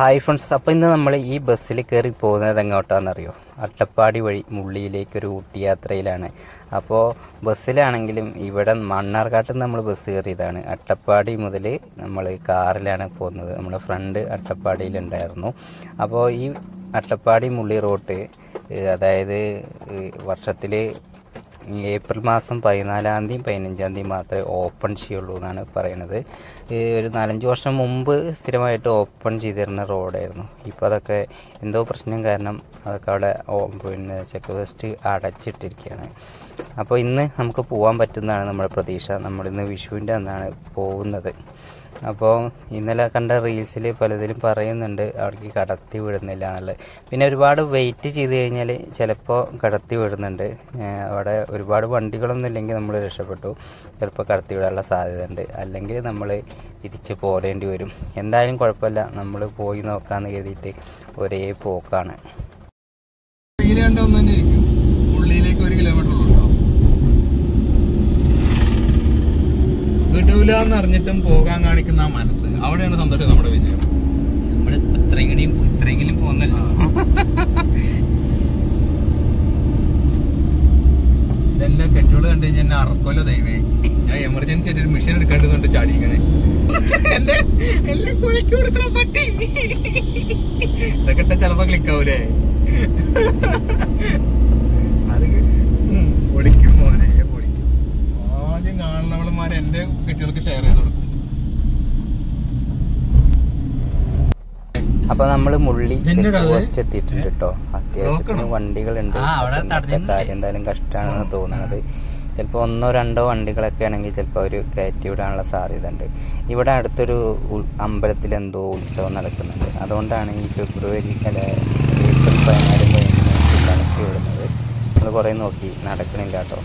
Hi friends, അപ്പോൾ ഇന്ന് നമ്മൾ ഈ ബസ്സിൽ കയറി പോകുന്നത് എങ്ങോട്ടാണെന്നറിയോ? അട്ടപ്പാടി വഴി മുള്ളിയിലേക്കൊരു ഊട്ടി യാത്രയിലാണ്. അപ്പോൾ ബസ്സിലാണെങ്കിലും ഇവിടെ മണ്ണാർക്കാട്ടിൽ നിന്ന് നമ്മൾ ബസ് കയറിയതാണ്. അട്ടപ്പാടി മുതൽ നമ്മൾ കാറിലാണ് പോകുന്നത്. നമ്മുടെ ഫ്രണ്ട് അട്ടപ്പാടിയിലുണ്ടായിരുന്നു. അപ്പോൾ ഈ അട്ടപ്പാടി മുള്ളി റൂട്ട് അതായത് വർഷത്തിൽ ഏപ്രിൽ മാസം 14-ാം തീയതി 15-ാം തീയതി മാത്രമേ ഓപ്പൺ ചെയ്യുള്ളൂ എന്നാണ് പറയണത്. ഒരു 4-5 വർഷം മുമ്പ് സ്ഥിരമായിട്ട് ഓപ്പൺ ചെയ്തിരുന്ന റോഡായിരുന്നു. ഇപ്പോൾ അതൊക്കെ എന്തോ പ്രശ്നം കാരണം അതൊക്കെ അവിടെ ചെക്ക് പോസ്റ്റ് അടച്ചിട്ടിരിക്കുകയാണ്. അപ്പോൾ ഇന്ന് നമുക്ക് പോകാൻ പറ്റുന്നതാണ് നമ്മുടെ പ്രതീക്ഷ. നമ്മളിന്ന് വിഷുവിൻ്റെ അന്നാണ് പോകുന്നത്. അപ്പോൾ ഇന്നലെ കണ്ട റീൽസിൽ പലതിലും പറയുന്നുണ്ട് അവിടേക്ക് കടത്തി വിടുന്നില്ല എന്നുള്ളത്. പിന്നെ ഒരുപാട് വെയിറ്റ് ചെയ്ത് കഴിഞ്ഞാൽ ചിലപ്പോൾ കടത്തി വിടുന്നുണ്ട്. അവിടെ ഒരുപാട് വണ്ടികളൊന്നും ഇല്ലെങ്കിൽ നമ്മൾ രക്ഷപ്പെട്ടു. ചിലപ്പോൾ കടത്തി വിടാനുള്ള സാധ്യത ഉണ്ട്. അല്ലെങ്കിൽ നമ്മൾ തിരിച്ച് പോരേണ്ടി വരും. എന്തായാലും കുഴപ്പമില്ല, നമ്മൾ പോയി നോക്കാമെന്ന് കരുതിയിട്ട് ഒരേ പോക്കാണ്. ഉള്ളിലേക്ക് 1 കിലോമീറ്റർ ഉള്ളൂ. വിടൂലെന്ന് അറിഞ്ഞിട്ടും പോകാൻ കാണിക്കുന്ന ആ മനസ്സ്, അവിടെയാണ് സന്തോഷം നമ്മുടെ വിജയം. നമ്മൾ ഇത്രയെങ്കിലും പോകുന്നല്ലോ. ഇതെല്ലാം കെട്ടിയോള് കണ്ടു കഴിഞ്ഞാൽ എന്നെ അറക്കല്ലോ ദൈവേ. ഞാൻ എമർജൻസി ആയിട്ട് ഒരു മെഷീൻ എടുക്കേണ്ടതുകൊണ്ട് ചാടിക്കണേ. പട്ടി ഇതൊക്കെ ഇട്ട ചിലപ്പോ ക്ലിക്കാവൂലേ? അത് പൊളിക്കും മോനെ, പൊളിക്കും. ആദ്യം കാണുന്നവളന്മാരെ എന്റെ കുട്ടികൾക്ക് ഷെയർ ചെയ്ത് കൊടുക്കും. അപ്പൊ നമ്മള് മുള്ളി ചെക്ക് പോസ്റ്റ് എത്തിയിട്ടുണ്ട് കേട്ടോ. അത്യാവശ്യത്തിന് വണ്ടികളുണ്ട്. കാര്യം എന്തായാലും കഷ്ടമാണെന്ന് തോന്നുന്നത്. ചിലപ്പോൾ 1-2 വണ്ടികളൊക്കെ ആണെങ്കിൽ ചിലപ്പോൾ അവർ കയറ്റി വിടാനുള്ള സാധ്യത ഉണ്ട്. ഇവിടെ അടുത്തൊരു അമ്പലത്തിൽ എന്തോ ഉത്സവം നടക്കുന്നുണ്ട്. അതുകൊണ്ടാണ് ഈ ഫെബ്രുവരി ഏപ്രിൽ 14 കടത്തി വിടുന്നത്. നമ്മൾ കുറേ നോക്കി, നടക്കണില്ല കേട്ടോ.